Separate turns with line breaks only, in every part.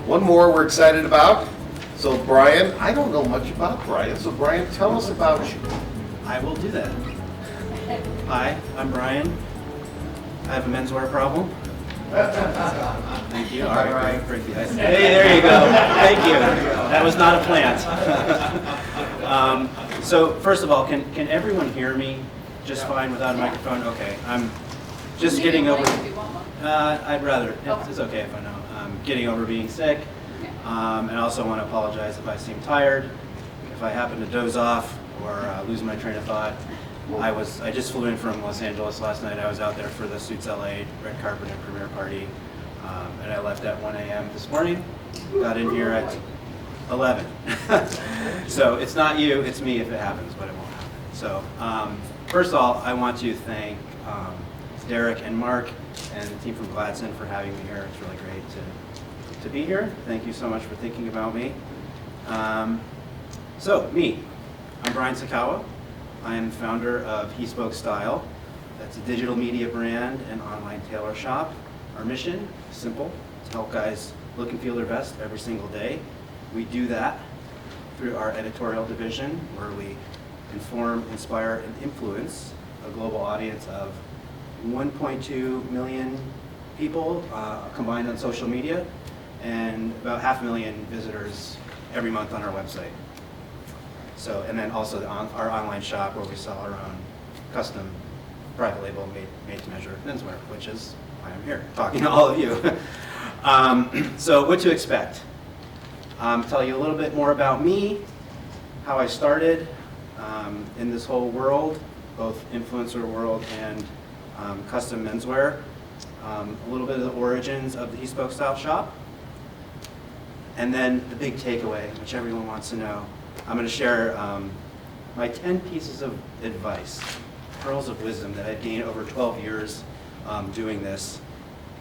one more we're excited about. So Brian, I don't know much about Brian, so Brian, tell us about you.
I will do that. Hi, I'm Brian. I have a menswear problem. Thank you. All right, break the ice. Hey, there you go. Thank you. That was not a plant. So first of all, can everyone hear me just fine without a microphone? Okay, I'm just getting over. I'd rather. It's okay if I know. I'm getting over being sick, and I also want to apologize if I seem tired, if I happen to doze off or lose my train of thought. I just flew in from Los Angeles last night. I was out there for the Suits LA red carpet and premiere party, and I left at 1 a.m. this morning. Got in here at 11. So it's not you, it's me if it happens, but it won't happen. So first of all, I want to thank Derek and Mark and the team from Gladson for having me here. It's really great to be here. Thank you so much for thinking about me. So me, I'm Brian Sacawa. I am founder of He Spoke Style. That's a digital media brand and online tailor shop. Our mission is simple, to help guys look and feel their best every single day. We do that through our editorial division, where we inform, inspire, and influence a global audience of 1.2 million people combined on social media, and about 500,000 visitors every month on our website. So, and then also our online shop where we sell our own custom private label made to measure menswear, which is why I'm here talking to all of you. So what to expect? Tell you a little bit more about me, how I started in this whole world, both influencer world and custom menswear, a little bit of the origins of the He Spoke Style shop, and then the big takeaway, which everyone wants to know. I'm going to share my 10 pieces of advice, pearls of wisdom that I've gained over 12 years doing this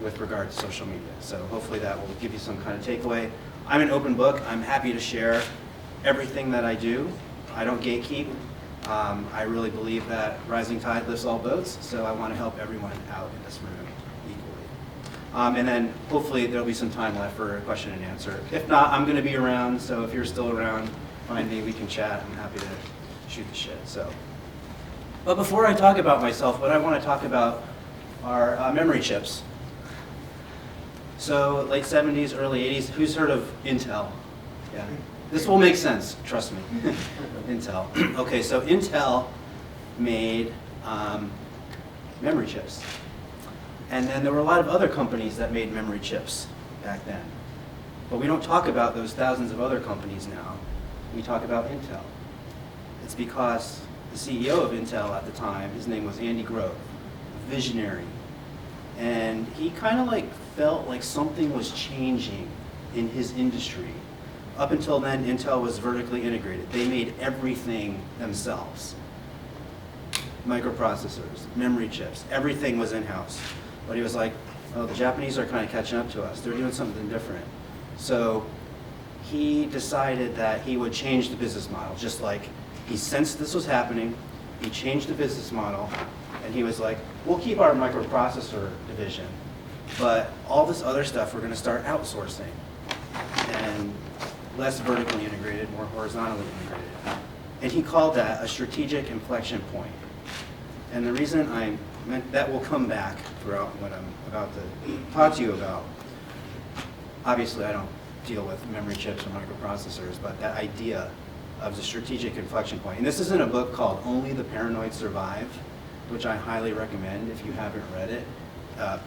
with regard to social media. So hopefully that will give you some kind of takeaway. I'm an open book. I'm happy to share everything that I do. I don't gatekeep. I really believe that rising tide lifts all boats, so I want to help everyone out in this room equally. And then hopefully there'll be some time left for a question and answer. If not, I'm going to be around, so if you're still around, find me, we can chat. I'm happy to shoot the shit. But before I talk about myself, what I want to talk about are memory chips. So late 70s, early 80s, who's heard of Intel? Yeah. This will make sense, trust me. Intel. Okay, so Intel made memory chips. And then there were a lot of other companies that made memory chips back then. But we don't talk about those thousands of other companies now. We talk about Intel. It's because the CEO of Intel at the time, his name was Andy Grove, visionary. And he kind of like felt like something was changing in his industry. Up until then, Intel was vertically integrated. They made everything themselves. Microprocessors, memory chips, everything was in-house. But he was like, oh, the Japanese are kind of catching up to us. They're doing something different. So he decided that he would change the business model, just like he sensed this was happening. He changed the business model, and he was like, we'll keep our microprocessor division, but all this other stuff we're going to start outsourcing, and less vertically integrated, more horizontally integrated. And he called that a strategic inflection point. And the reason I meant that will come back throughout what I'm about to talk to you about. Obviously, I don't deal with memory chips or microprocessors, but that idea of the strategic inflection point. And this is in a book called Only the Paranoid Survive, which I highly recommend if you haven't read it.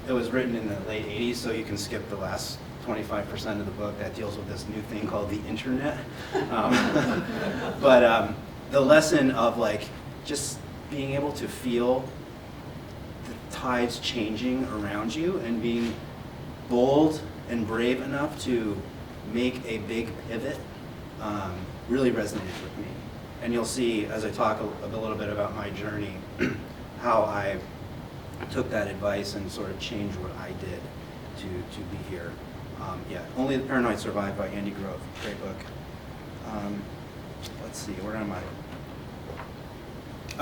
It was written in the late 80s, so you can skip the last 25% of the book that deals with this new thing called the internet. But the lesson of like just being able to feel the tides changing around you and being bold and brave enough to make a big pivot really resonated with me. And you'll see as I talk a little bit about my journey how I took that advice and sort of changed what I did to be here. Yeah, Only the Paranoid Survive by Andy Grove, great book. Let's see, where am I?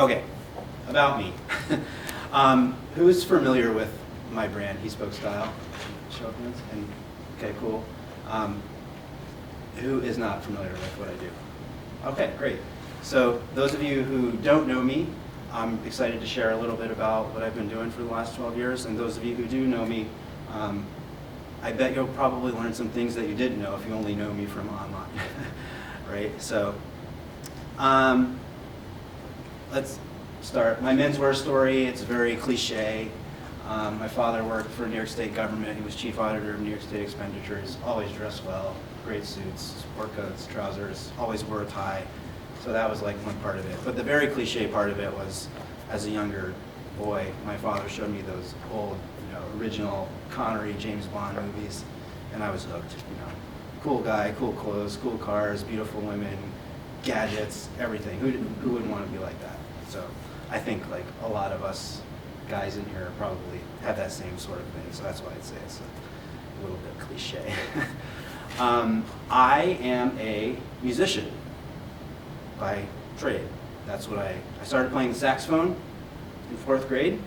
Okay, about me. Who's familiar with my brand, He Spoke Style? Show of hands. And okay, cool. Who is not familiar with what I do? Okay, great. So those of you who don't know me, I'm excited to share a little bit about what I've been doing for the last 12 years. And those of you who do know me, I bet you'll probably learn some things that you didn't know if you only know me from online, right? So let's start. My menswear story, it's very cliche. My father worked for New York State government. He was chief auditor of New York State expenditures, always dressed well, great suits, sport coats, trousers, always wore a tie. So that was like one part of it. But the very cliche part of it was, as a younger boy, my father showed me those old, original Connery, James Bond movies, and I was hooked, Cool guy, cool clothes, cool cars, beautiful women, gadgets, everything. Who wouldn't want to be like that? So I think like a lot of us guys in here probably have that same sort of thing, so that's why I'd say it's a little bit cliche. I am a musician by trade. That's what I started playing the saxophone in 4th grade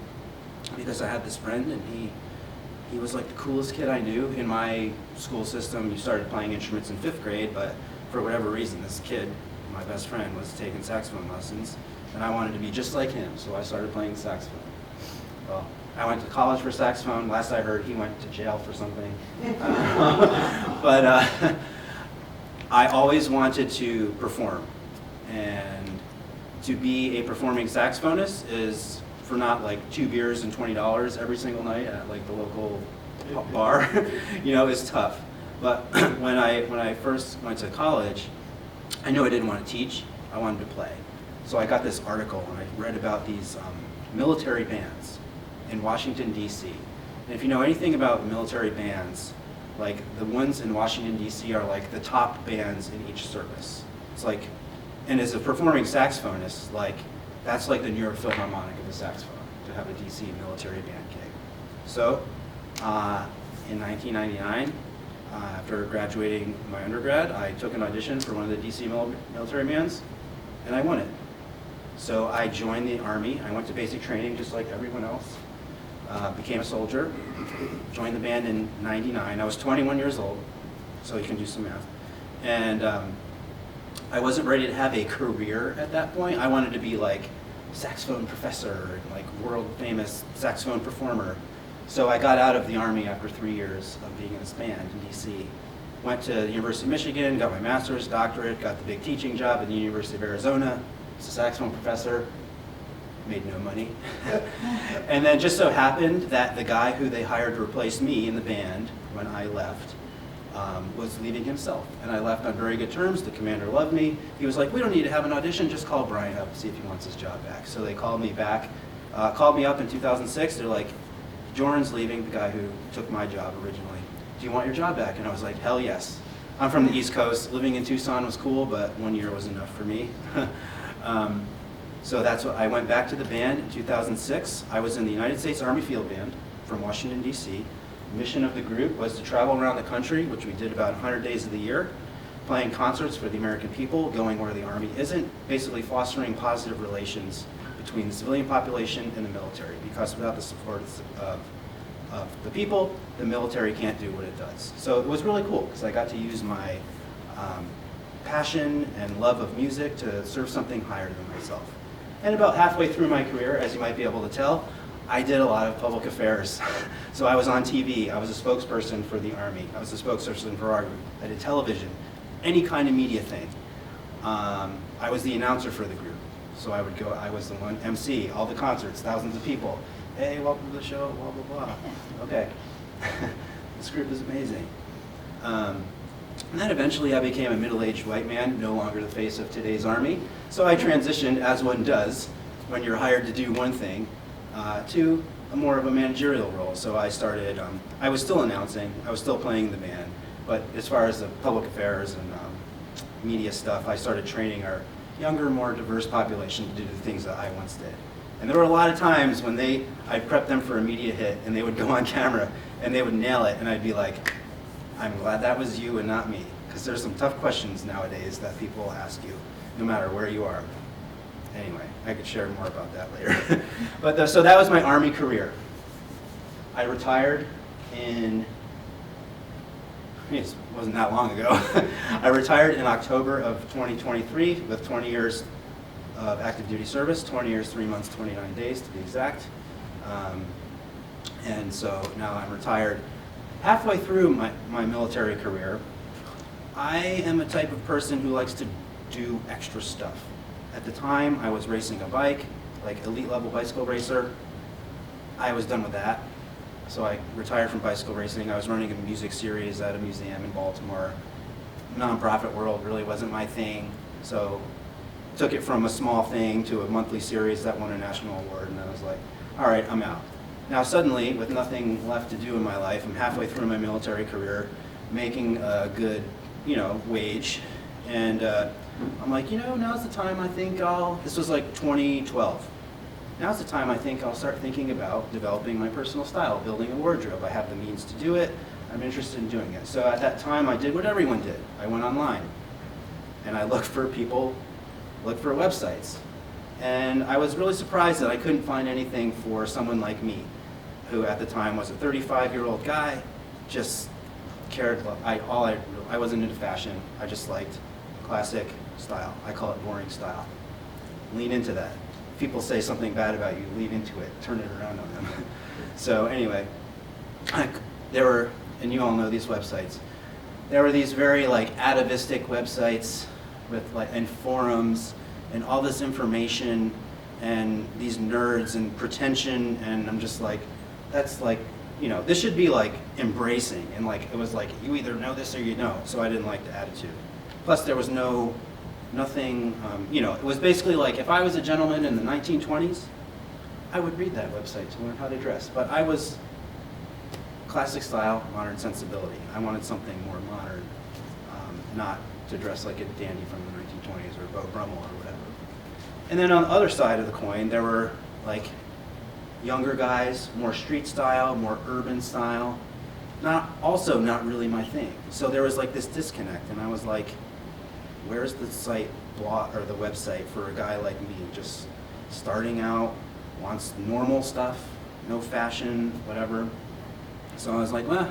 because I had this friend, and he was like the coolest kid I knew. In my school system, you started playing instruments in 5th grade, but for whatever reason, this kid, my best friend, was taking saxophone lessons, and I wanted to be just like him, so I started playing the saxophone. Well, I went to college for saxophone. Last I heard, he went to jail for something. But I always wanted to perform. And to be a performing saxophonist is for not like 2 beers and $20 every single night at like the local bar, is tough. But when I first went to college, I knew I didn't want to teach. I wanted to play. So I got this article, and I read about these military bands in Washington, D.C. And if you know anything about military bands, like the ones in Washington, D.C. are like the top bands in each service. It's like, and as a performing saxophonist, like that's like the New York Philharmonic of the saxophone, to have a D.C. military band gig. So in 1999, after graduating my undergrad, I took an audition for one of the D.C. military bands, and I won it. So I joined the Army. I went to basic training just like everyone else. Became a soldier, joined the band in '99. I was 21 years old, so you can do some math. And I wasn't ready to have a career at that point. I wanted to be like saxophone professor and like world famous saxophone performer. So I got out of the Army after 3 years of being in this band in DC. Went to the University of Michigan, got my master's, doctorate, got the big teaching job at the University of Arizona. Was a saxophone professor. Made no money. And then just so happened that the guy who they hired to replace me in the band when I left was leaving himself. And I left on very good terms. The commander loved me. He was like, we don't need to have an audition, just call Brian up and see if he wants his job back. So they called me back, called me up in 2006. They're like, Jordan's leaving, the guy who took my job originally. Do you want your job back? And I was like, hell yes. I'm from the East Coast. Living in Tucson was cool, but 1 year was enough for me. So that's what I went back to the band in 2006. I was in the United States Army Field Band from Washington, D.C. The mission of the group was to travel around the country, which we did about 100 days of the year, playing concerts for the American people, going where the Army isn't, basically fostering positive relations between the civilian population and the military, because without the support of the people, the military can't do what it does. So it was really cool, because I got to use my passion and love of music to serve something higher than myself. And about halfway through my career, as you might be able to tell, I did a lot of public affairs. So I was on TV, I was a spokesperson for the Army, I was a spokesperson for our group, I did television, any kind of media thing. I was the announcer for the group. So I would go, I was the one MC, all the concerts, thousands of people. Hey, welcome to the show, blah, blah, blah. Okay, this group is amazing. And then eventually I became a middle-aged white man, no longer the face of today's Army. So I transitioned, as one does, when you're hired to do one thing, to more of a managerial role. So I started, I was still announcing, I was still playing the band, but as far as the public affairs and media stuff, I started training our younger, more diverse population to do the things that I once did. And there were a lot of times when I'd prep them for a media hit, and they would go on camera, and they would nail it, and I'd be like, I'm glad that was you and not me, because there's some tough questions nowadays that people ask you, no matter where you are. Anyway, I could share more about that later. But so that was my Army career. I retired in it wasn't that long ago. I retired in October of 2023 with 20 years of active duty service, 20 years, 3 months, 29 days to be exact. And so now I'm retired. Halfway through my military career, I am a type of person who likes to do extra stuff. At the time, I was racing a bike, like elite level bicycle racer. I was done with that. So I retired from bicycle racing. I was running a music series at a museum in Baltimore. Nonprofit world really wasn't my thing. So took it from a small thing to a monthly series that won a national award, and I was like, all right, I'm out. Now suddenly, with nothing left to do in my life, I'm halfway through my military career, making a good, wage, and I'm like, now's the time I think this was like 2012. Now's the time I think I'll start thinking about developing my personal style, building a wardrobe. I have the means to do it. I'm interested in doing it. So at that time, I did what everyone did. I went online, and I looked for websites. And I was really surprised that I couldn't find anything for someone like me, who at the time was a 35-year-old guy, just cared. I wasn't into fashion. I just liked classic style. I call it boring style. Lean into that. If people say something bad about you, lean into it. Turn it around on them. So anyway, there were, and you all know these websites, there were these very atavistic websites with and forums and all this information and these nerds and pretension, and I'm just like, that's this should be embracing, and it was you either know this or you know. So I didn't like the attitude. Plus there was nothing, it was basically if I was a gentleman in the 1920s, I would read that website to learn how to dress. But I was classic style, modern sensibility. I wanted something more modern, not to dress like a dandy from the 1920s or Beau Brummel or whatever. And then on the other side of the coin, there were younger guys, more street style, more urban style, also not really my thing. So there was this disconnect, and I was like, where's the site or the website for a guy like me, just starting out, wants normal stuff, no fashion, whatever. So I was like, well,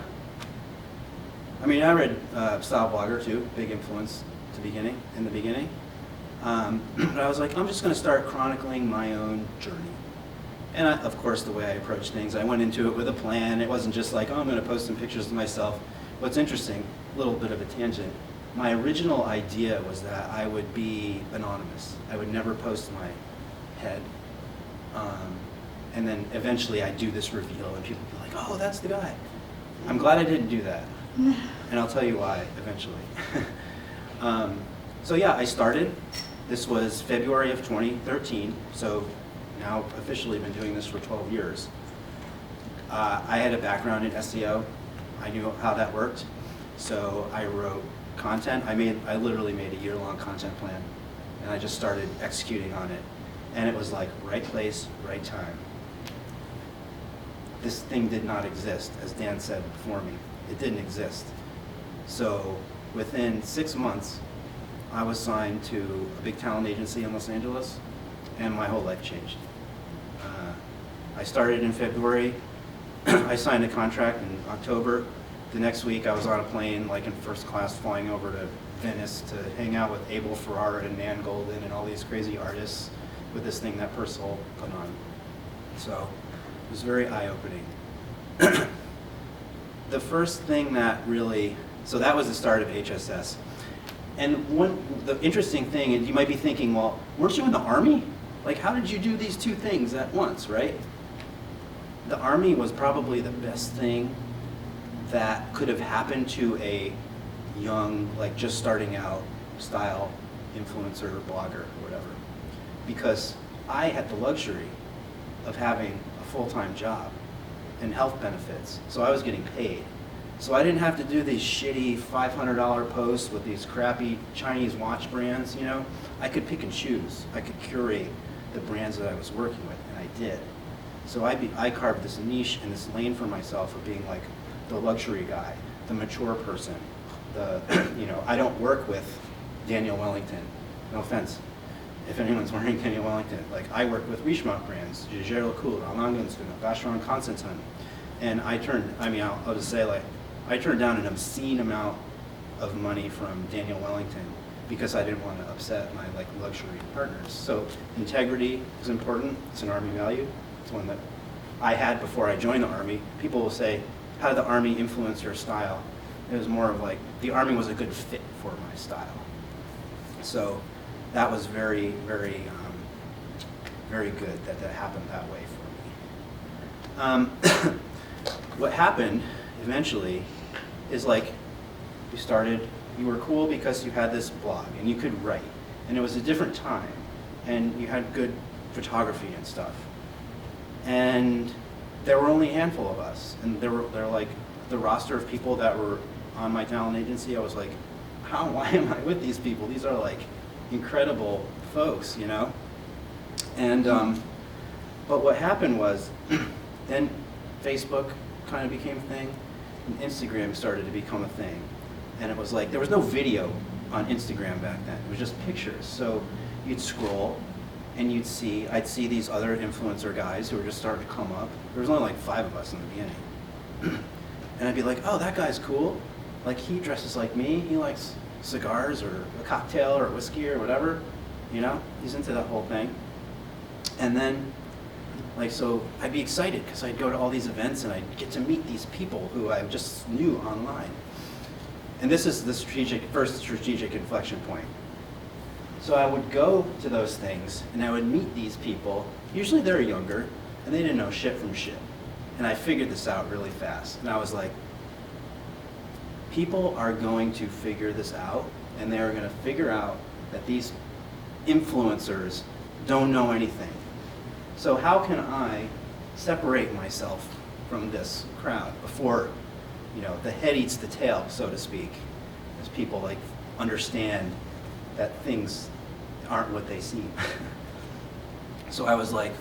I read Style Blogger too, big influence in the beginning. But I was like, I'm just going to start chronicling my own journey. And of course, the way I approach things, I went into it with a plan. It wasn't just I'm going to post some pictures of myself. What's interesting, a little bit of a tangent, my original idea was that I would be anonymous. I would never post my head. And then eventually I'd do this reveal and people would be like, oh, that's the guy. I'm glad I didn't do that. And I'll tell you why eventually. So yeah, I started. This was February of 2013. So now officially been doing this for 12 years. I had a background in SEO. I knew how that worked. So I wrote content. I literally made a year-long content plan, and I just started executing on it. And it was right place, right time. This thing did not exist, as Dan said before me. It didn't exist. So within 6 months, I was signed to a big talent agency in Los Angeles, and my whole life changed. I started in February. I signed a contract in October. The next week, I was on a plane, in first class, flying over to Venice to hang out with Abel Ferrara and Nan Golden and all these crazy artists with this thing that Percival put on. So it was very eye-opening. The first thing so that was the start of HSS. And the interesting thing, and you might be thinking, well, weren't you in the Army? How did you do these two things at once, right? The Army was probably the best thing that could have happened to a young, just starting out style influencer or blogger or whatever. Because I had the luxury of having a full-time job and health benefits. So I was getting paid. So I didn't have to do these shitty $500 posts with these crappy Chinese watch brands, I could pick and choose. I could curate the brands that I was working with, and I did. So I carved this niche and this lane for myself of being the luxury guy, the mature person. I don't work with Daniel Wellington. No offense, if anyone's wearing Daniel Wellington. I work with Richemont brands, Jaeger LeCoultre, Alain Gunstone, Vacheron Constantin. And I'll just say I turned down an obscene amount of money from Daniel Wellington because I didn't want to upset my like luxury partners. So integrity is important. It's an Army value. It's one that I had before I joined the Army. People will say, how did the Army influence your style? It was more of like, the Army was a good fit for my style. So that was very, very, very good that that happened that way for me. What happened eventually is like, you were cool because you had this blog and you could write, and it was a different time, and you had good photography and stuff. And there were only a handful of us, and they're like the roster of people that were on my talent agency. I was like, why am I with these people? These are like incredible folks, you know? And, but what happened was, then Facebook kind of became a thing, and Instagram started to become a thing. And it was like, there was no video on Instagram back then. It was just pictures. So you'd scroll, and I'd see these other influencer guys who were just starting to come up. There was only like 5 of us in the beginning. And I'd be like, oh, that guy's cool. Like, he dresses like me. He likes cigars or a cocktail or whiskey or whatever. You know, he's into that whole thing. And then, like, so I'd be excited because I'd go to all these events and I'd get to meet these people who I just knew online. And this is the first strategic inflection point. So I would go to those things and I would meet these people. Usually they're younger and they didn't know shit from shit. And I figured this out really fast. And I was like, people are going to figure this out, and they are going to figure out that these influencers don't know anything. So how can I separate myself from this crowd before, you know, the head eats the tail, so to speak, as people like understand that things aren't what they seem. So I was like,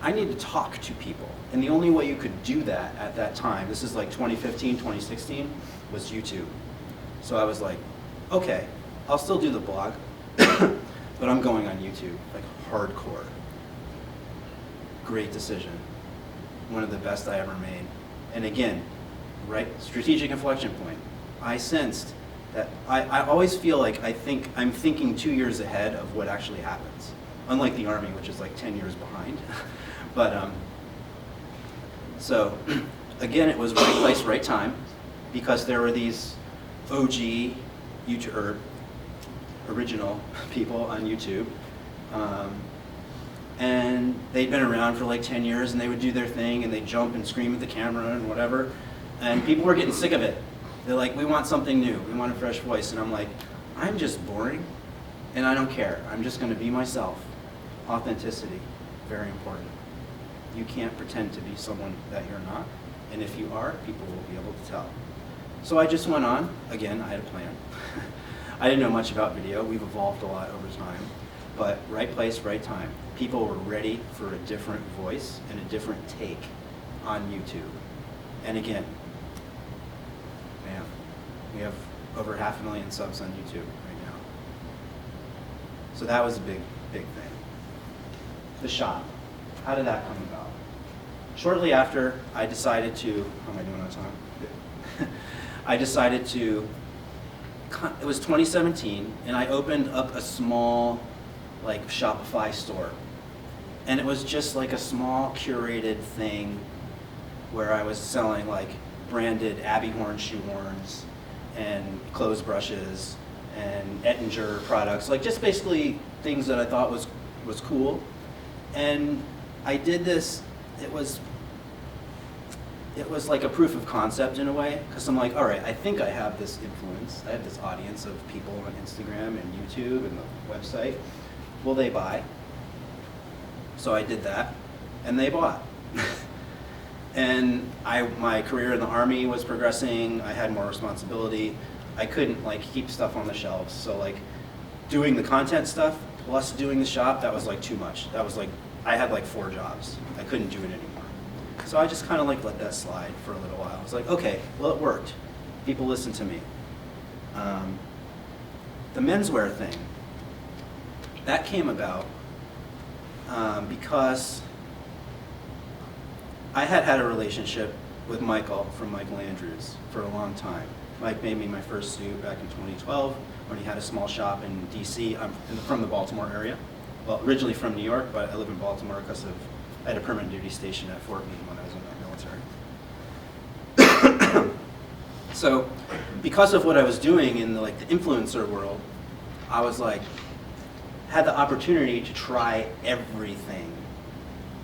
I need to talk to people. And the only way you could do that at that time, this is like 2015, 2016, was YouTube. So I was like, okay, I'll still do the blog, but I'm going on YouTube, like hardcore. Great decision. One of the best I ever made. And again, right, strategic inflection point. I sensed that I always feel like I'm thinking 2 years ahead of what actually happens. Unlike the Army, which is like 10 years behind. But, so, again, it was right place, right time, because there were these OG YouTube, or original people on YouTube, and they'd been around for like 10 years, and they would do their thing, and they'd jump and scream at the camera and whatever, and people were getting sick of it. They're like, we want something new, we want a fresh voice, and I'm like, I'm just boring, and I don't care. I'm just going to be myself. Authenticity, very important. You can't pretend to be someone that you're not, and if you are, people will be able to tell. So I just went on. Again, I had a plan. I didn't know much about video. We've evolved a lot over time, but right place, right time. People were ready for a different voice and a different take on YouTube. And again, man, we have over 500,000 subs on YouTube right now. So that was a big, big thing. The shop. How did that come about? Shortly after, I decided to, how am I doing on time? Good. I decided to, it was 2017, and I opened up a small, like, Shopify store. And it was just like a small curated thing where I was selling like branded Abbey Horn shoe horns and clothes brushes and Ettinger products, like just basically things that I thought was cool. And I did this, it was like a proof of concept in a way, because I'm like, all right, I think I have this influence. I have this audience of people on Instagram and YouTube and the website. Will they buy? So I did that, and they bought. And my career in the Army was progressing. I had more responsibility. I couldn't like keep stuff on the shelves. So like doing the content stuff plus doing the shop, that was like too much. That was like, I had like 4 jobs. I couldn't do it anymore. So I just kind of like let that slide for a little while. I was like, okay, well it worked. People listened to me. The menswear thing, that came about because I had had a relationship with Michael from Michael Andrews for a long time. Mike made me my first suit back in 2012 when he had a small shop in DC. I'm from the Baltimore area. Well, originally from New York, but I live in Baltimore because I had a permanent duty station at Fort Meade when I was in the military. So, because of what I was doing in the influencer world, I was had the opportunity to try everything.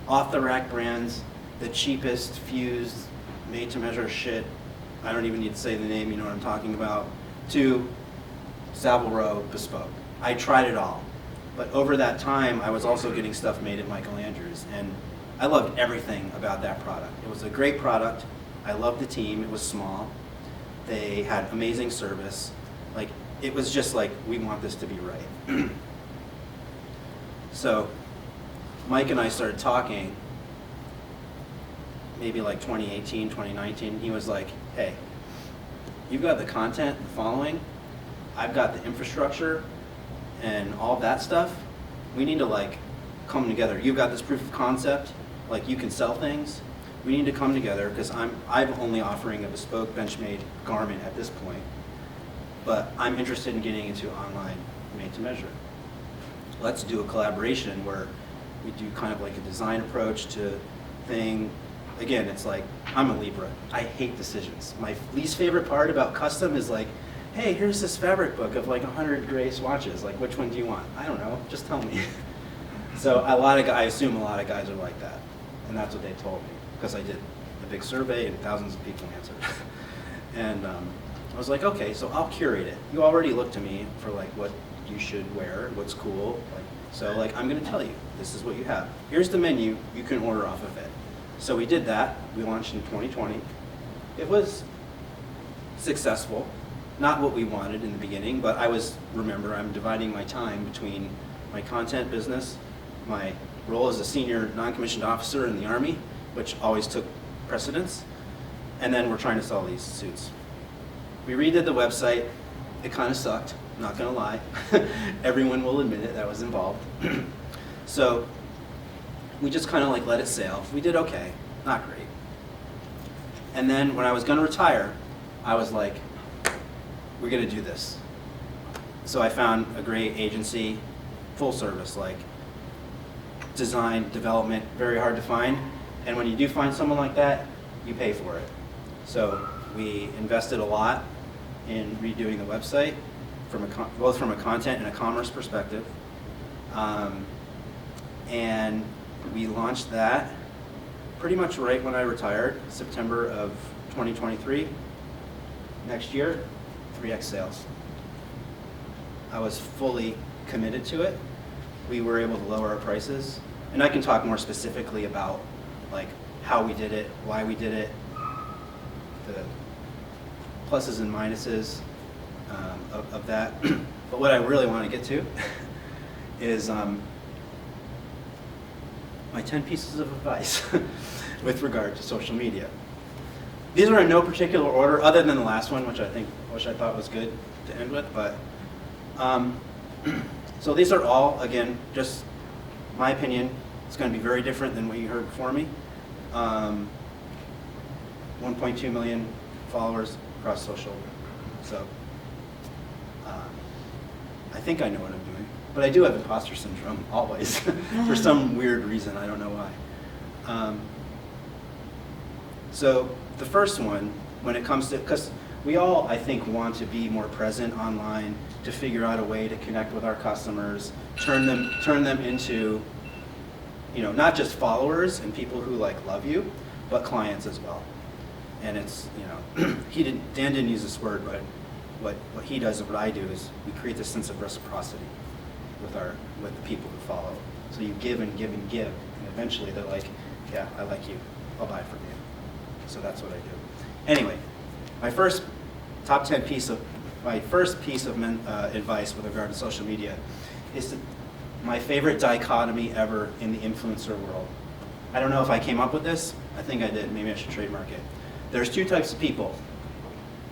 Off-the-rack brands, the cheapest, fused, made-to-measure shit, I don't even need to say the name, you know what I'm talking about, to Savile Row bespoke. I tried it all. But over that time, I was also getting stuff made at Michael Andrews, and I loved everything about that product. It was a great product. I loved the team. It was small. They had amazing service. It was just we want this to be right. So Mike and I started talking maybe 2018, 2019. He was like, hey, you've got the content, the following. I've got the infrastructure and all that stuff. We need to come together. You've got this proof of concept, you can sell things. We need to come together because I'm only offering a bespoke Benchmade garment at this point, but I'm interested in getting into online made to measure. Let's do a collaboration where we do kind of a design approach to thing. Again, it's I'm a Libra. I hate decisions. My least favorite part about custom is hey, here's this fabric book of 100 gray swatches. Which one do you want? I don't know. Just tell me. So I assume a lot of guys are like that, and that's what they told me because I did a big survey and thousands of people answered. And I was like, okay, so I'll curate it. You already looked to me for what you should wear, what's cool. So I'm going to tell you, this is what you have. Here's the menu. You can order off of it. So we did that. We launched in 2020. It was successful. Not what we wanted in the beginning, but remember, I'm dividing my time between my content business, my role as a senior non-commissioned officer in the Army, which always took precedence, and then we're trying to sell these suits. We redid the website. It kind of sucked, not gonna lie. Everyone will admit it, that was involved. So we just kind of let it sail. We did okay, not great. And then when I was gonna retire, I was like, we're gonna do this. So I found a great agency, full service, design, development, very hard to find. And when you do find someone like that, you pay for it. So we invested a lot in redoing the website, both from a content and a commerce perspective. And we launched that pretty much right when I retired, September of 2023. Next year, 3x sales. I was fully committed to it. We were able to lower our prices. And I can talk more specifically about how we did it, why we did it, the pluses and minuses of that. But what I really want to get to is my 10 pieces of advice with regard to social media. These are in no particular order, other than the last one, which I thought was good to end with. But so these are all, again, just my opinion. It's going to be very different than what you heard before me. 1.2 million followers across social. So I think I know what I'm doing, but I do have imposter syndrome always for some weird reason. I don't know why. So the first one, when it comes to, because we all, I think, want to be more present online to figure out a way to connect with our customers, turn them into, not just followers and people who love you, but clients as well. And it's, Dan didn't use this word, but what he does and what I do is we create this sense of reciprocity with the people who follow. So you give and give and give, and eventually they're like, yeah, I like you, I'll buy from you. So that's what I do. Anyway, my first piece of advice with regard to social media is my favorite dichotomy ever in the influencer world. I don't know if I came up with this. I think I did. Maybe I should trademark it. There's two types of people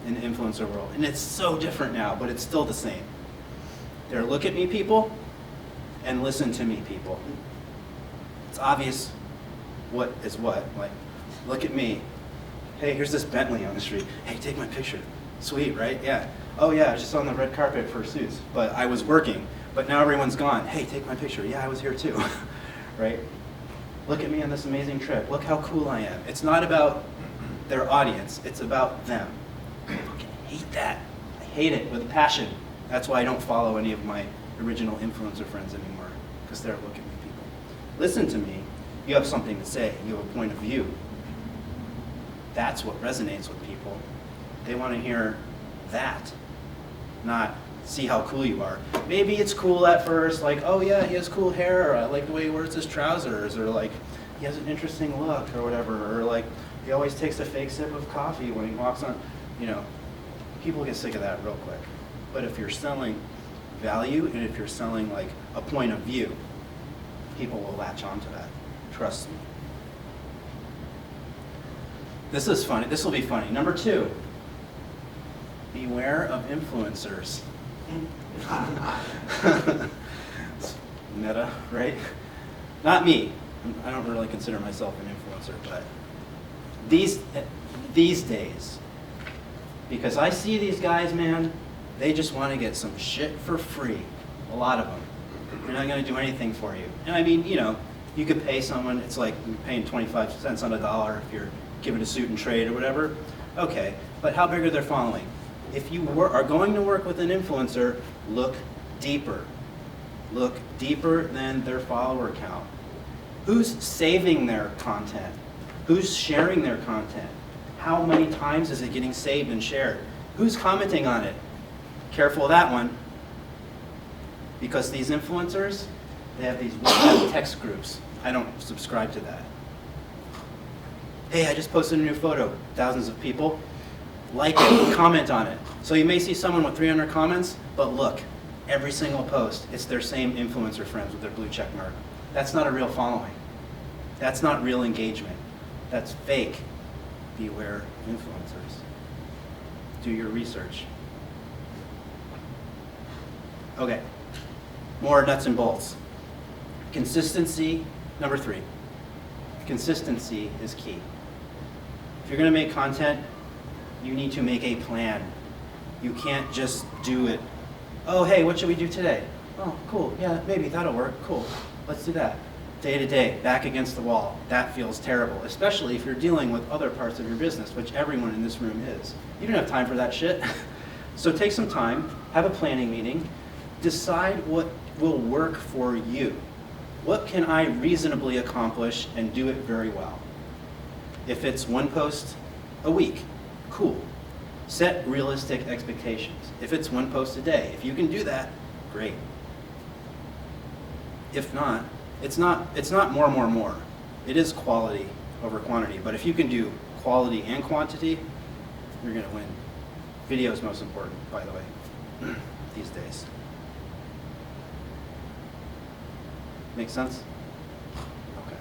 in the influencer world, and it's so different now, but it's still the same. There are look at me people and listen to me people. It's obvious what is what. Look at me. Hey, here's this Bentley on the street. Hey, take my picture. Sweet, right? Yeah. Oh yeah, I was just on the red carpet for Suits, but I was working. But now everyone's gone. Hey, take my picture. Yeah, I was here too, right? Look at me on this amazing trip. Look how cool I am. It's not about their audience. It's about them. I fucking hate that. I hate it with a passion. That's why I don't follow any of my original influencer friends anymore, because they're look at me people. Listen to me. You have something to say. You have a point of view. That's what resonates with people. They want to hear that, not see how cool you are. Maybe it's cool at first, like, oh yeah, he has cool hair, or I like the way he wears his trousers, or like, he has an interesting look, or whatever, or like, he always takes a fake sip of coffee when he walks on, you know. People get sick of that real quick. But if you're selling value, and if you're selling like a point of view, people will latch onto that. Trust me. This is funny. This will be funny. Number 2, beware of influencers. It's meta, right? Not me. I don't really consider myself an influencer, but these days, because I see these guys, man, they just want to get some shit for free. A lot of them. They're not going to do anything for you. And I mean, you know, you could pay someone, it's like paying 25 cents on a dollar if you're given a suit and trade or whatever. Okay, but how big are their following? If you are going to work with an influencer, look deeper. Look deeper than their follower count. Who's saving their content? Who's sharing their content? How many times is it getting saved and shared? Who's commenting on it? Careful of that one. Because these influencers, they have these text groups. I don't subscribe to that. Hey, I just posted a new photo. Thousands of people like it, comment on it. So you may see someone with 300 comments, but look, every single post, it's their same influencer friends with their blue check mark. That's not a real following. That's not real engagement. That's fake. Beware of influencers. Do your research. Okay, more nuts and bolts. Consistency, number 3. Consistency is key. If you're going to make content, you need to make a plan. You can't just do it. Oh, hey, what should we do today? Oh, cool, yeah, maybe that'll work, cool. Let's do that. Day to day, back against the wall. That feels terrible, especially if you're dealing with other parts of your business, which everyone in this room is. You don't have time for that shit. So take some time, have a planning meeting, decide what will work for you. What can I reasonably accomplish and do it very well? If it's 1 post a week, cool. Set realistic expectations. If it's 1 post a day, if you can do that, great. If not, it's not more. It is quality over quantity, but if you can do quality and quantity, you're gonna win. Video is most important, by the way, these days. Make sense? Okay.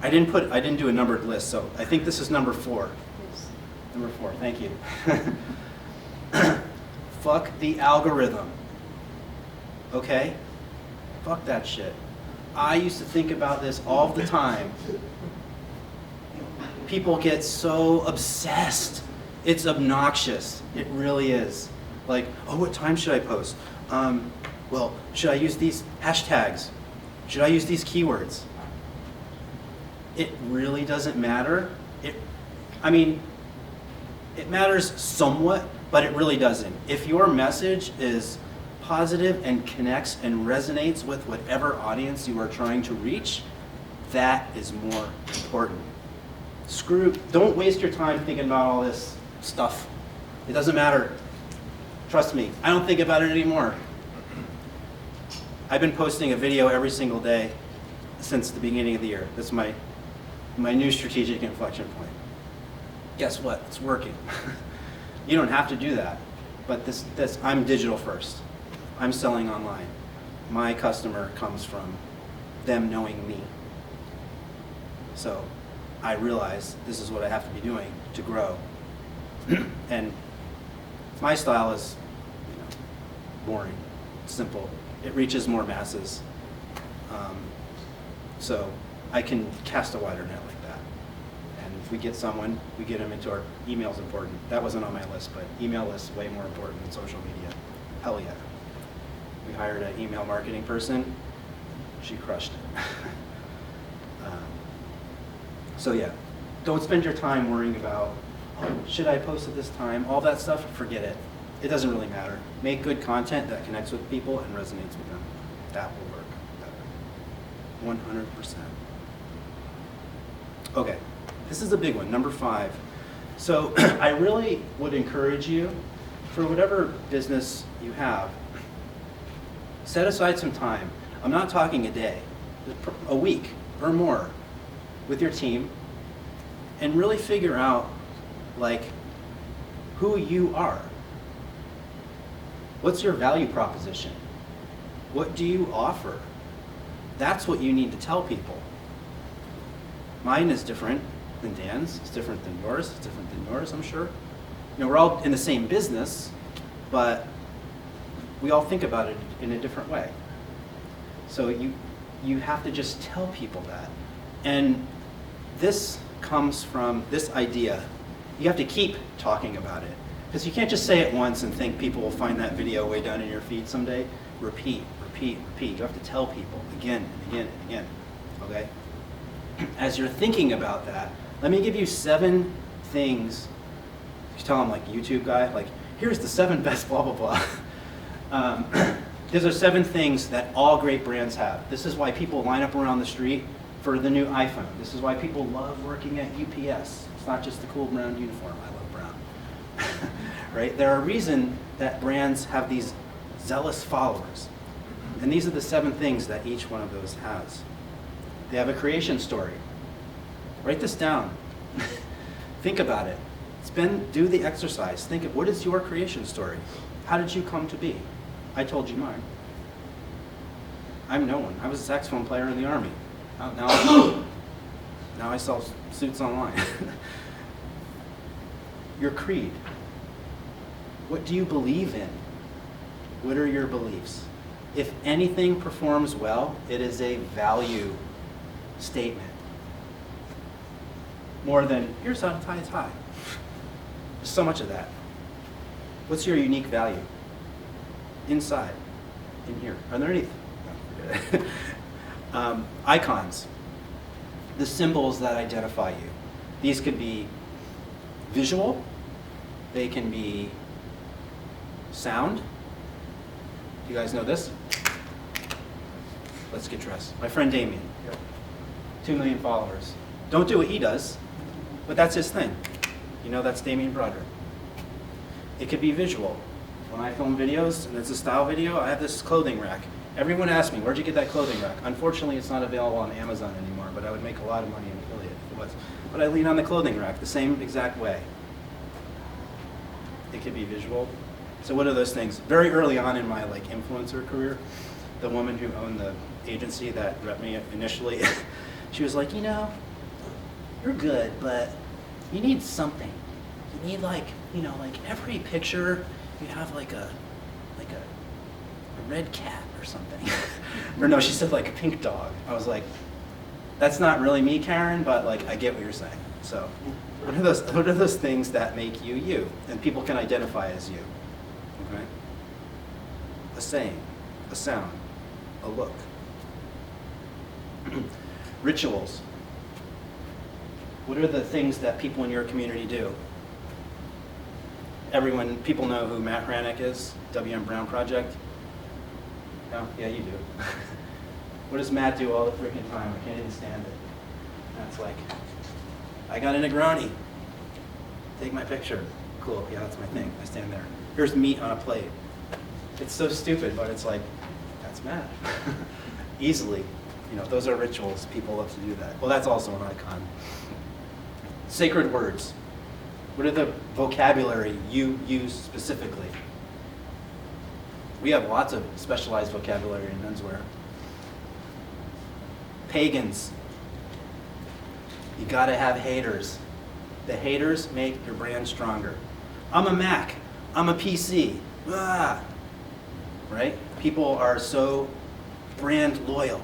I didn't do a numbered list, so I think this is number 4.
Yes.
Number 4, thank you. Fuck the algorithm. Okay? Fuck that shit. I used to think about this all the time. People get so obsessed. It's obnoxious. It really is. Like, oh, what time should I post? Well, should I use these hashtags? Should I use these keywords? It really doesn't matter. I mean, it matters somewhat, but it really doesn't. If your message is positive and connects and resonates with whatever audience you are trying to reach, that is more important. Don't waste your time thinking about all this stuff. It doesn't matter. Trust me, I don't think about it anymore. I've been posting a video every single day since the beginning of the year. That's my new strategic inflection point. Guess what? It's working. You don't have to do that, but I'm digital first. I'm selling online. My customer comes from them knowing me. So I realize this is what I have to be doing to grow. And my style is, boring, simple. It reaches more masses. So I can cast a wider net like that. And we get someone, we get them into our email's important. That wasn't on my list, but email list is way more important than social media. Hell yeah. We hired an email marketing person. She crushed it. So yeah, don't spend your time worrying about, oh, should I post at this time? All that stuff, forget it. It doesn't really matter. Make good content that connects with people and resonates with them. That will work better. 100%. Okay, this is a big one, number 5. So I really would encourage you, for whatever business you have, set aside some time. I'm not talking a day, a week or more with your team, and really figure out like who you are. What's your value proposition? What do you offer? That's what you need to tell people. Mine is different than Dan's. It's different than yours. It's different than yours, I'm sure. You know, we're all in the same business, but we all think about it in a different way. So you have to just tell people that. And this comes from this idea. You have to keep talking about it. Because you can't just say it once and think people will find that video way down in your feed someday. Repeat, repeat, repeat. You have to tell people again and again and again, okay? As you're thinking about that, let me give you 7 things. You tell them like YouTube guy, like, here's the 7 best blah, blah, blah. These are 7 things that all great brands have. This is why people line up around the street for the new iPhone. This is why people love working at UPS. It's not just the cool brown uniform. I love brown. Right? There are reasons that brands have these zealous followers. And these are the 7 things that each one of those has. They have a creation story. Write this down. Think about it. Do the exercise. Think of what is your creation story? How did you come to be? I told you mine. I'm no one. I was a saxophone player in the Army. Now I sell suits online. Your creed. What do you believe in? What are your beliefs? If anything performs well, it is a value statement. More than, here's how to tie a tie. There's so much of that. What's your unique value? Inside, in here. Are there any? Icons. The symbols that identify you. These could be visual. They can be sound. You guys know this? Let's get dressed. My friend Damien. 2 million followers. Don't do what he does, but that's his thing. You know, that's Damien Broderick. It could be visual. When I film videos, and it's a style video, I have this clothing rack. Everyone asks me, where'd you get that clothing rack? Unfortunately, it's not available on Amazon anymore, but I would make a lot of money in affiliate if it was. But I lean on the clothing rack the same exact way. It could be visual. So what are those things? Very early on in my influencer career, the woman who owned the agency that repped me initially, she was like, you know, you're good, but you need something. You need every picture you have like a red cat or something. Or no, she said like a pink dog. I was like, that's not really me, Karen, but I get what you're saying. So what are those things that make you you and people can identify as you? Okay? A saying, a sound, a look. Rituals. What are the things that people in your community do? People know who Matt Hranick is, W.M. Brown Project. No? Yeah, you do. What does Matt do all the freaking time? I can't even stand it. Matt's like, I got a Negroni. Take my picture. Cool, yeah, that's my thing. I stand there. Here's meat on a plate. It's so stupid, but it's like, that's Matt. Easily. Those are rituals. People love to do that. Well, that's also an icon. Sacred words. What are the vocabulary you use specifically? We have lots of specialized vocabulary in menswear. Pagans. You gotta have haters. The haters make your brand stronger. I'm a Mac. I'm a PC. Ah. Right? People are so brand loyal.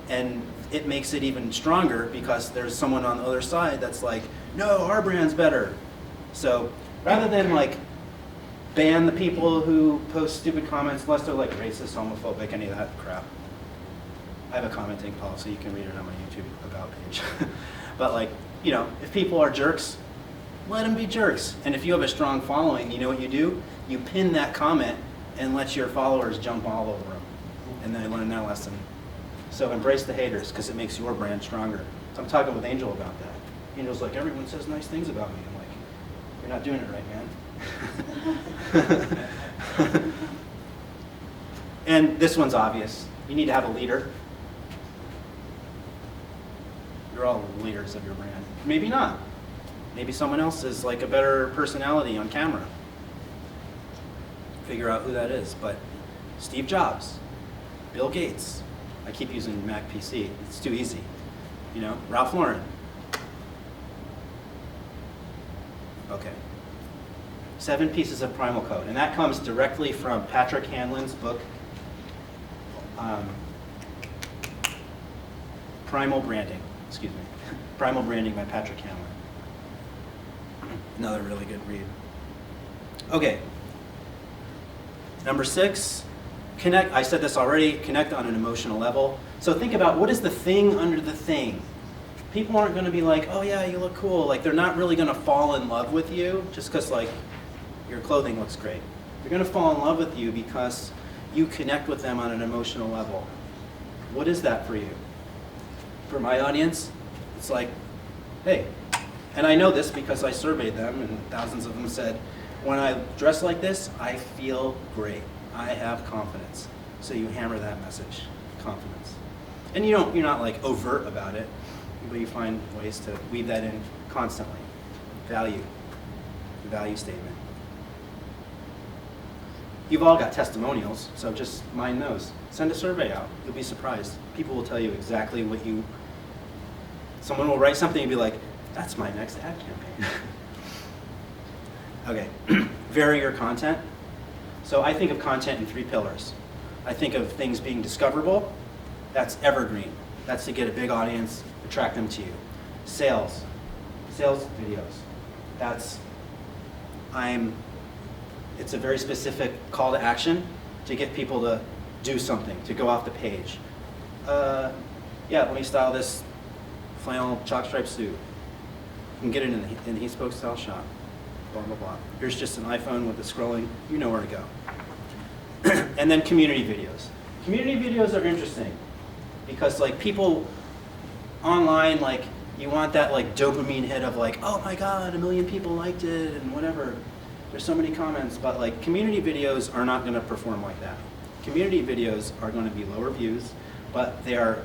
And it makes it even stronger because there's someone on the other side that's like, no, our brand's better. So rather than like ban the people who post stupid comments unless they're like racist, homophobic, any of that crap. I have a commenting policy, you can read it on my YouTube about page. But like, you know, if people are jerks, let them be jerks. And if you have a strong following, you know what you do? You pin that comment and let your followers jump all over them. And they learn their lesson. So embrace the haters because it makes your brand stronger. So I'm talking with Angel about that. Angel's like, everyone says nice things about me. I'm like, you're not doing it right, man. And this one's obvious. You need to have a leader. You're all leaders of your brand. Maybe not. Maybe someone else is like a better personality on camera. Figure out who that is. But Steve Jobs, Bill Gates. I keep using Mac PC. It's too easy. You know, Ralph Lauren. Okay. 7 pieces of primal code. And that comes directly from Patrick Hanlon's book, Primal Branding. Excuse me. Primal Branding by Patrick Hanlon. Another really good read. Okay. Number 6, connect. I said this already, connect on an emotional level. So think about what is the thing under the thing. People aren't going to be like, oh yeah, you look cool. Like they're not really going to fall in love with you just because like your clothing looks great. They're going to fall in love with you because you connect with them on an emotional level. What is that for you? For my audience, it's like, hey, and I know this because I surveyed them and thousands of them said, when I dress like this, I feel great. I have confidence. So you hammer that message, confidence. And you're not like overt about it, but you find ways to weave that in constantly. Value, the value statement. You've all got testimonials, so just mind those. Send a survey out. You'll be surprised. People will tell you exactly what you, someone will write something and be like, that's my next ad campaign. Okay, vary your content. So I think of content in 3 pillars. I think of things being discoverable. That's evergreen. That's to get a big audience, attract them to you. Sales videos. It's a very specific call to action to get people to do something, to go off the page. Yeah, let me style this flannel chalk stripe suit. You can get it in the He Spoke Style shop. Blah, blah, blah. Here's just an iPhone with the scrolling. You know where to go. And then community videos. Community videos are interesting because like people online, like you want that like dopamine hit of like, oh my God, 1 million people liked it and whatever. There's so many comments, but like community videos are not going to perform like that. Community videos are going to be lower views, but they are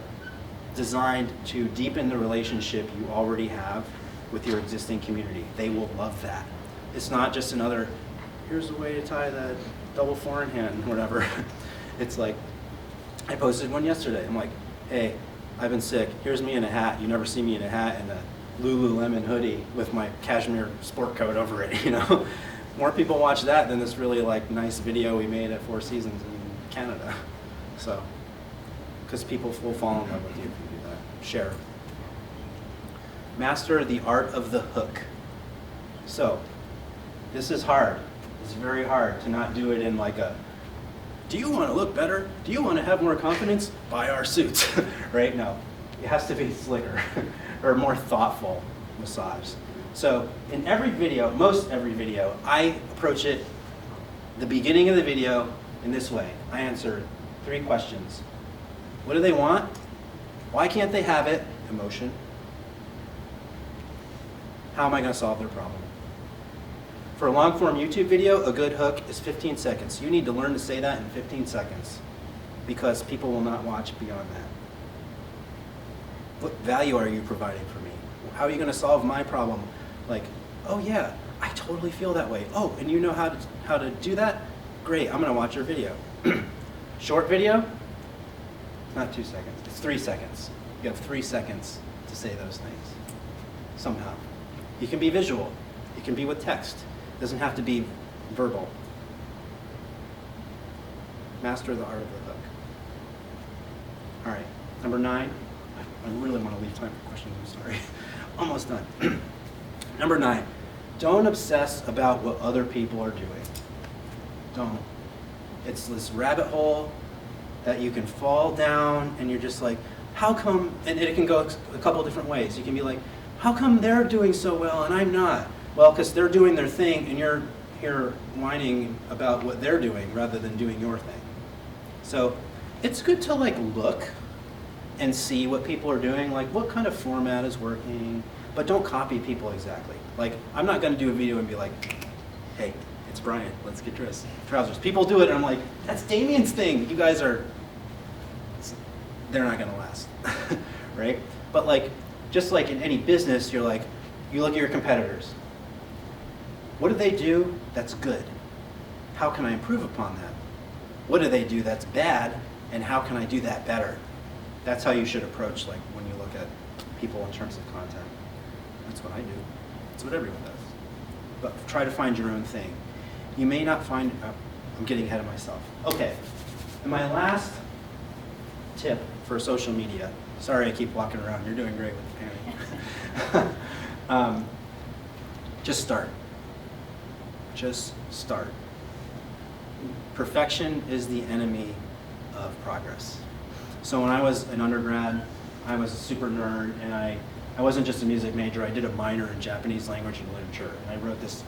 designed to deepen the relationship you already have with your existing community. They will love that. It's not just another, here's the way to tie the double foreign hand, whatever. It's like, I posted one yesterday. I'm like, hey, I've been sick. Here's me in a hat. You never see me in a hat and a Lululemon hoodie with my cashmere sport coat over it, you know? More people watch that than this really like nice video we made at Four Seasons in Canada. So, because people will fall in love with you if you do that. Share. Master the art of the hook. So, this is hard. It's very hard to not do it in like a, do you want to look better? Do you want to have more confidence? Buy our suits, right? No, it has to be slicker or more thoughtful massage. So in every video, most every video, I approach it, the beginning of the video, in this way. I answer 3 questions. What do they want? Why can't they have it? Emotion. How am I going to solve their problem? For a long form YouTube video, a good hook is 15 seconds. You need to learn to say that in 15 seconds because people will not watch beyond that. What value are you providing for me? How are you going to solve my problem? Like, oh yeah, I totally feel that way. Oh, and you know how to do that? Great, I'm going to watch your video. Short video, not 2 seconds, it's 3 seconds. You have 3 seconds to say those things, somehow. You can be visual, you can be with text. It doesn't have to be verbal. Master the art of the hook. All right, number 9, I really want to leave time for questions, I'm sorry. Almost done. Number 9, don't obsess about what other people are doing. Don't. It's this rabbit hole that you can fall down and you're just like, how come, and it can go a couple different ways. You can be like, how come they're doing so well and I'm not? Well, because they're doing their thing and you're here whining about what they're doing rather than doing your thing. So it's good to like look and see what people are doing, like what kind of format is working, but don't copy people exactly. Like, I'm not gonna do a video and be like, hey, it's Brian, let's get dressed. Trousers. People do it and I'm like, that's Damien's thing. You guys are, they're not gonna last, right? But like, just like in any business, you're like, you look at your competitors. What do they do that's good? How can I improve upon that? What do they do that's bad? And how can I do that better? That's how you should approach like when you look at people in terms of content. That's what I do. That's what everyone does. But try to find your own thing. You may not find, I'm getting ahead of myself. Okay, and my last tip for social media, sorry I keep walking around, you're doing great with the panning. Just start. Just start. Perfection is the enemy of progress. So when I was an undergrad, I was a super nerd, and I wasn't just a music major, I did a minor in Japanese language and literature. And I wrote this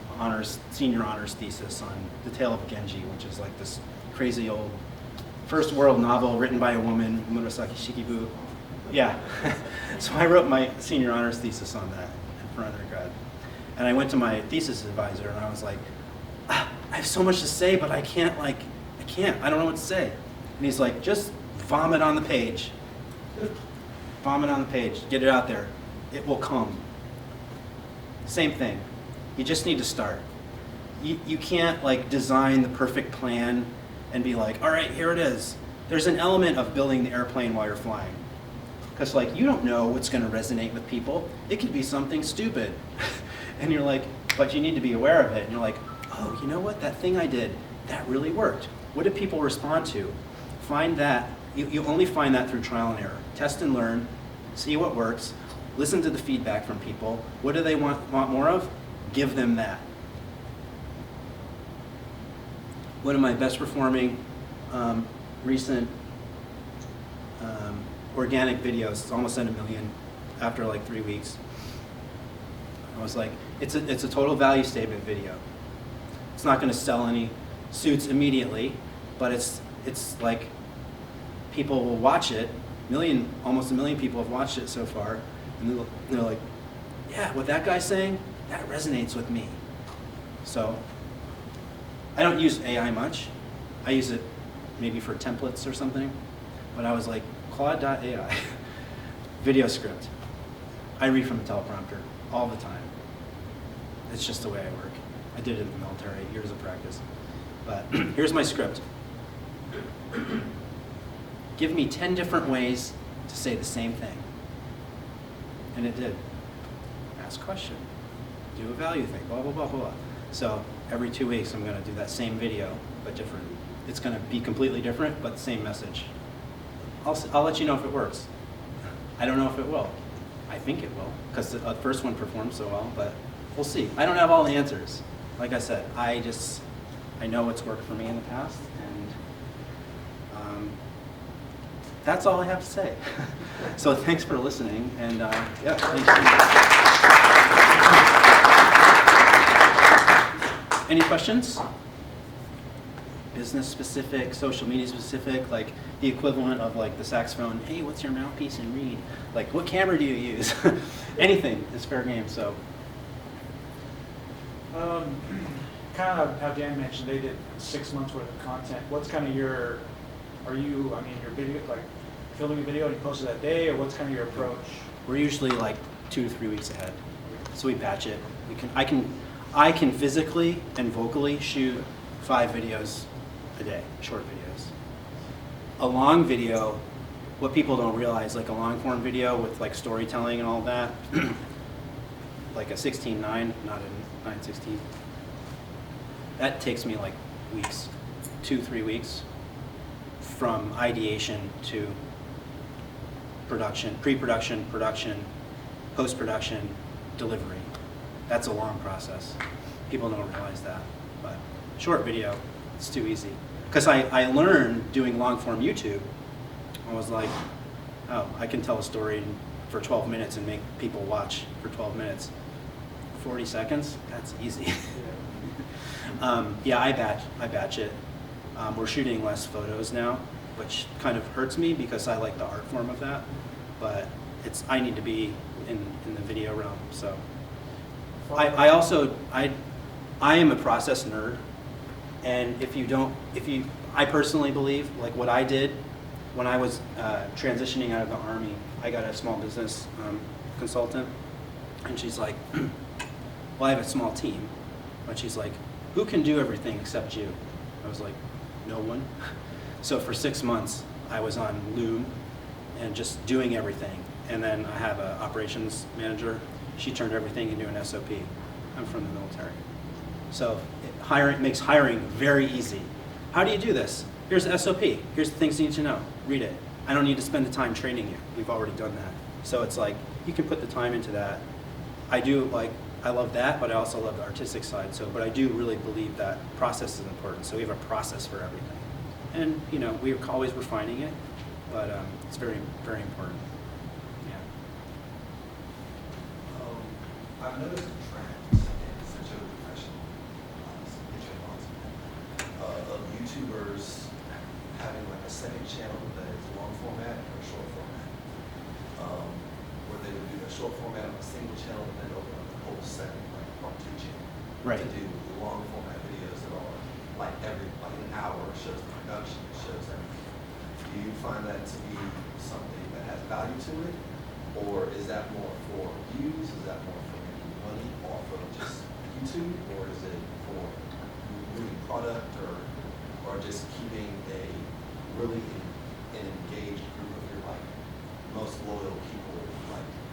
senior honors thesis on The Tale of Genji, which is like this crazy old first world novel written by a woman, Murasaki Shikibu. Yeah. So I wrote my senior honors thesis on that for undergrad. And I went to my thesis advisor and I was like, I have so much to say, but I don't know what to say. And he's like, just vomit on the page. Vomit on the page, get it out there. It will come. Same thing. You just need to start. You can't like design the perfect plan and be like, all right, here it is. There's an element of building the airplane while you're flying. Because like you don't know what's going to resonate with people. It could be something stupid. And you're like, but you need to be aware of it. And you're like, oh, you know what? That thing I did, that really worked. What did people respond to? Find that. You only find that through trial and error. Test and learn. See what works. Listen to the feedback from people. What do they want more of? Give them that. One of my best performing recent organic videos, it's almost at 1 million after like 3 weeks. I was like, it's a total value statement video. It's not going to sell any suits immediately, but it's like people will watch it. Almost 1 million people have watched it so far, and they're like, yeah, what that guy's saying, that resonates with me. So I don't use AI much. I use it maybe for templates or something, but I was like, Claude.ai, video script. I read from a teleprompter all the time. It's just the way I work. I did it in the military, years of practice. But here's my script. Give me 10 different ways to say the same thing. And it did. Ask a question. Do a value thing, blah, blah, blah, blah. So every 2 weeks I'm going to do that same video, but different. It's going to be completely different, but the same message. I'll let you know if it works. I don't know if it will. I think it will, because the first one performed so well, but we'll see. I don't have all the answers. Like I said, I know what's worked for me in the past, and that's all I have to say. So thanks for listening, and yeah, thanks. Any questions? Business specific, social media specific, like the equivalent of like the saxophone, hey, what's your mouthpiece and reed? Like, what camera do you use? Anything is fair game, so.
Kind of how Dan mentioned, they did 6 months worth of content. What's kind of your video, like filming a video and you post it that day, or what's kind of your approach?
We're usually like 2 to 3 weeks ahead. So we patch it. I can physically and vocally shoot 5 videos a day, short videos. A long video, what people don't realize, like a long form video with like storytelling and all that, like a 16:9, not a 9:16. That takes me like weeks, 2-3 weeks, from ideation to production, pre-production, production, post-production, delivery. That's a long process. People don't realize that, but short video, it's too easy. Because I learned doing long-form YouTube. I was like, oh, I can tell a story for 12 minutes and make people watch for 12 minutes. 40 seconds, that's easy. Yeah, I batch it. We're shooting less photos now, which kind of hurts me because I like the art form of that, but I need to be in the video realm, so. I am a process nerd, and I personally believe, like what I did when I was transitioning out of the Army, I got a small business consultant, and she's like, well, I have a small team, but she's like, who can do everything except you? I was like, no one. So for 6 months, I was on Loom and just doing everything. And then I have an operations manager. She turned everything into an SOP. I'm from the military. So it makes hiring very easy. How do you do this? Here's the SOP. Here's the things you need to know. Read it. I don't need to spend the time training you. We've already done that. So it's like, you can put the time into that. I love that, but I also love the artistic side. But I do really believe that process is important. So we have a process for everything. And, we're always refining it, but it's very, very important. Yeah.
I've noticed a trend since you're a professional, of YouTubers having like a second channel that is long format or short format. Where they would do the short format on a single channel and then open up the whole second, like part 2 channel.
Right.
To do long format videos that are like an hour, shows the production, shows everything. Do you find that to be something that has value to it? Or is that more for views? Is that more for making money off of just YouTube? Or is it for moving product or just keeping a really an engaged group of your most loyal people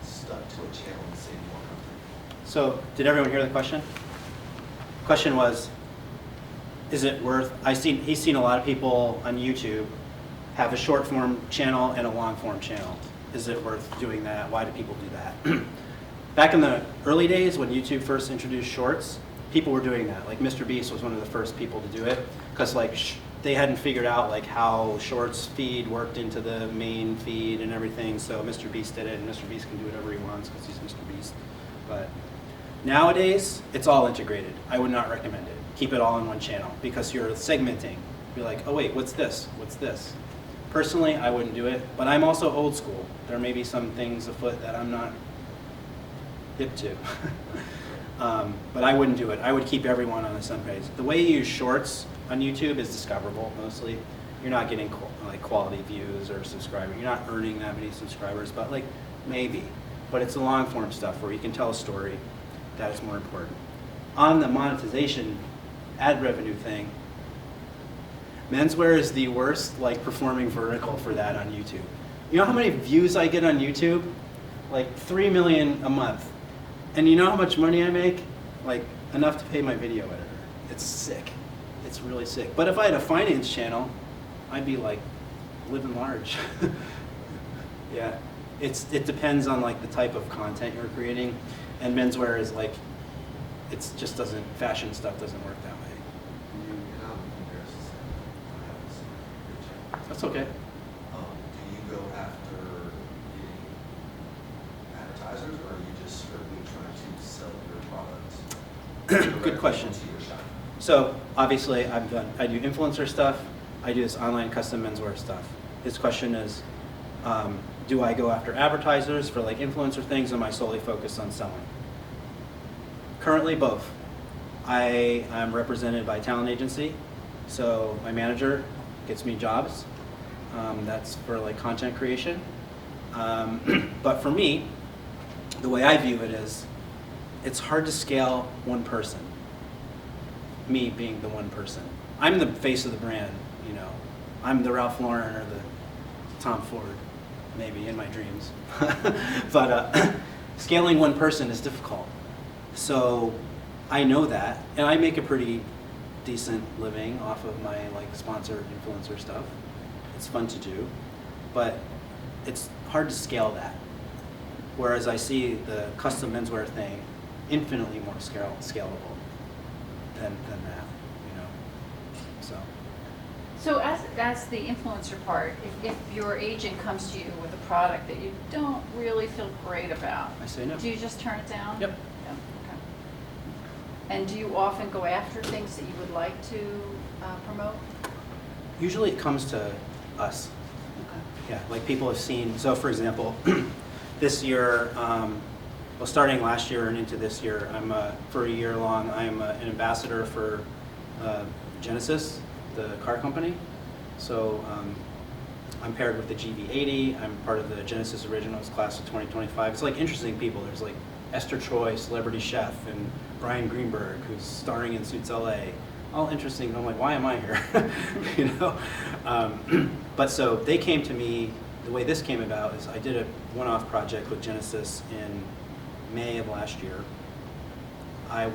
stuck to a channel and seeing more content?
So did everyone hear the question? Question was, is it worth, he's seen a lot of people on YouTube have a short form channel and a long form channel. Is it worth doing that? Why do people do that? Back in the early days when YouTube first introduced shorts, people were doing that. Like Mr. Beast was one of the first people to do it because they hadn't figured out how shorts feed worked into the main feed and everything. So Mr. Beast did it, and Mr. Beast can do whatever he wants because he's Mr. Beast. But nowadays, it's all integrated. I would not recommend it. Keep it all in one channel because you're segmenting. You're like, oh wait, what's this? What's this? Personally, I wouldn't do it, but I'm also old school. There may be some things afoot that I'm not hip to. But I wouldn't do it. I would keep everyone on the same page. The way you use shorts on YouTube is discoverable mostly. You're not getting quality views or subscribers. You're not earning that many subscribers, but maybe. But it's the long form stuff where you can tell a story that is more important. On the monetization ad revenue thing, menswear is the worst performing vertical for that on YouTube. You know how many views I get on YouTube? 3 million a month. And you know how much money I make? Enough to pay my video editor. It's sick. It's really sick. But if I had a finance channel, I'd be living large. Yeah. It depends on the type of content you're creating. And menswear is it just doesn't, fashion stuff doesn't work that way. That's okay.
Do you go after getting advertisers, or are you just strictly trying to sell your products?
Good question.
To your shop?
So obviously I do influencer stuff. I do this online custom menswear stuff. His question is, do I go after advertisers for influencer things, or am I solely focused on selling? Currently both. I am represented by a talent agency, so my manager gets me jobs. That's for content creation. But for me, the way I view it is, it's hard to scale one person. Me being the one person. I'm the face of the brand, I'm the Ralph Lauren or the Tom Ford, maybe in my dreams. But scaling one person is difficult. So I know that, and I make a pretty decent living off of my sponsored influencer stuff. It's fun to do, but it's hard to scale that. Whereas I see the custom menswear thing infinitely more scalable than that, you know.
So as the influencer part, if your agent comes to you with a product that you don't really feel great about,
I say no.
do you just turn it down?
Yep.
Yeah, okay. And do you often go after things that you would like to promote?
Usually it comes to us.
Okay.
Yeah, like people have seen, so for example, this year, well, starting last year and into this year, for a year long, I'm an ambassador for Genesis, the car company. So I'm paired with the GV80. I'm part of the Genesis Originals class of 2025. It's like interesting people. There's like Esther Troy, celebrity chef, and Brian Greenberg, who's starring in Suits LA. All interesting. I'm like, why am I here? You know. But so they came to me. The way this came about is I did a one-off project with Genesis in May of last year. And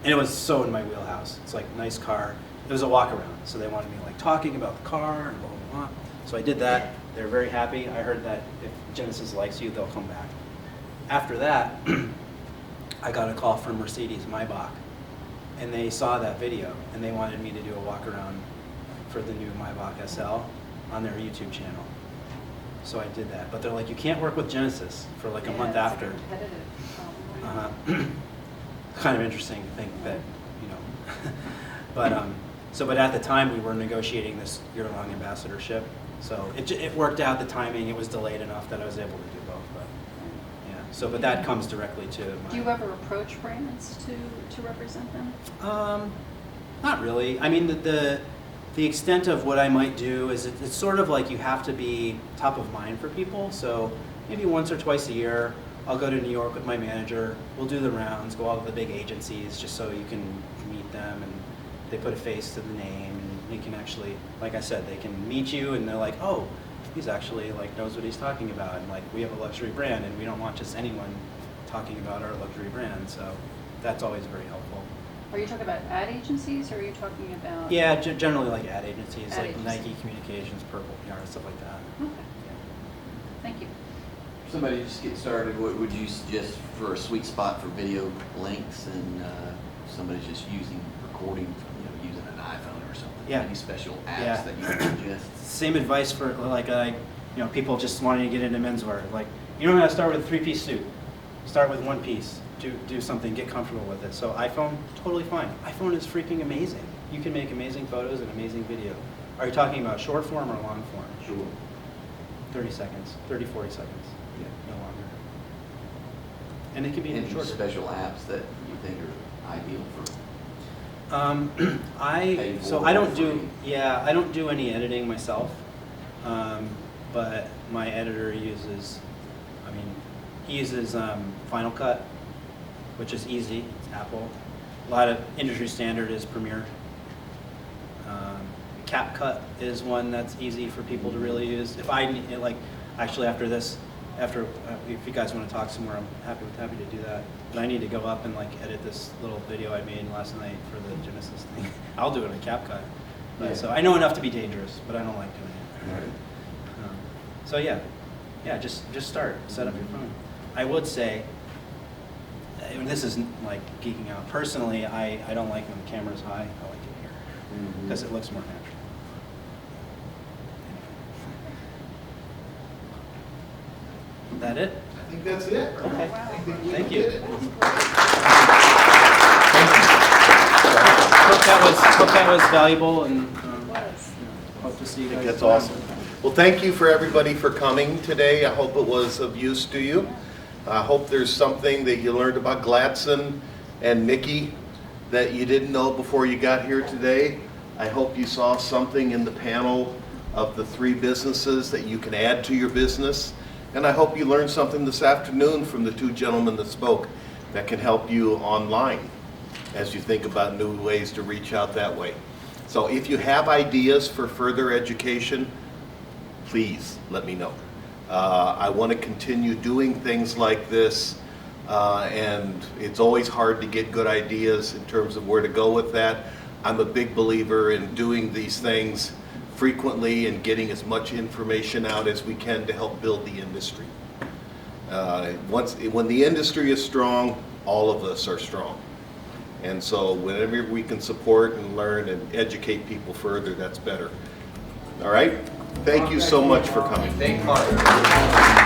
it was so in my wheelhouse. It's like nice car. It was a walk around, so they wanted me like talking about the car and blah blah blah. So I did that. They're very happy. I heard that if Genesis likes you, they'll come back. After that, I got a call from Mercedes Maybach, and they saw that video and they wanted me to do a walk around for the new Maybach SL on their YouTube channel. So I did that, but they're like, you can't work with Genesis for like a month
it's
after.
competitive.
Kind of interesting to think that, you know. But at the time we were negotiating this year-long ambassadorship, so it worked out. The timing, it was delayed enough that I was able to do both. But yeah, so but that comes directly to my.
Do you ever approach brands to represent them?
Not really. I mean, the extent of what I might do is it's sort of like you have to be top of mind for people. So maybe once or twice a year, I'll go to New York with my manager. We'll do the rounds, go out to the big agencies just so you can meet them, and they put a face to the name, and you can actually, like I said, they can meet you and they're like, oh, he's actually like knows what he's talking about, and like we have a luxury brand and we don't want just anyone talking about our luxury brand. So that's always very helpful.
Are you talking about ad agencies, or are you talking about?
Yeah, generally like ad agencies,
Ad
like
agencies.
Nike Communications, Purple PR, stuff like that.
Okay, thank you.
Somebody just get started, what would you suggest for a sweet spot for video links and somebody's just recording, using an iPhone or something?
Yeah.
Any special apps
Yeah.
that you would suggest?
Same advice for like people just wanting to get into menswear. Like, you don't have to start with a three-piece suit. Start with one piece. Do something, get comfortable with it. So iPhone, totally fine. iPhone is freaking amazing. You can make amazing photos and amazing video. Are you talking about short form or long form?
Sure.
30 seconds, 30, 40 seconds,
Yeah.
no longer. And it can be even
Any
shorter.
special apps that you think are ideal for?
I don't do any editing myself, but my editor uses Final Cut, which is easy. It's Apple. A lot of industry standard is Premiere. CapCut is one that's easy for people to really use. If you guys want to talk somewhere, I'm happy to do that. But I need to go up and edit this little video I made last night for the Genesis thing. I'll do it in CapCut.
Yeah.
So I know enough to be dangerous, but I don't like doing it.
Right.
So just start. Set up your phone. I would say, and this is like geeking out. Personally, I don't like when the camera's high. I like it here because it looks more natural. That it?
I think that's it.
Okay.
I think we
Thank
did
you.
it.
Hope that was valuable, and hope to see you
I think
guys.
that's awesome. Well, thank you for everybody for coming today. I hope it was of use to you. I hope there's something that you learned about Gladson and Nikki that you didn't know before you got here today. I hope you saw something in the panel of the 3 businesses that you can add to your business. And I hope you learned something this afternoon from the 2 gentlemen that spoke that can help you online as you think about new ways to reach out that way. So if you have ideas for further education, please let me know. I want to continue doing things like this, and it's always hard to get good ideas in terms of where to go with that. I'm a big believer in doing these things frequently and getting as much information out as we can to help build the industry. When the industry is strong, all of us are strong. And so whenever we can support and learn and educate people further, that's better. All right? Thank you so much for coming.
Thank you, Mark.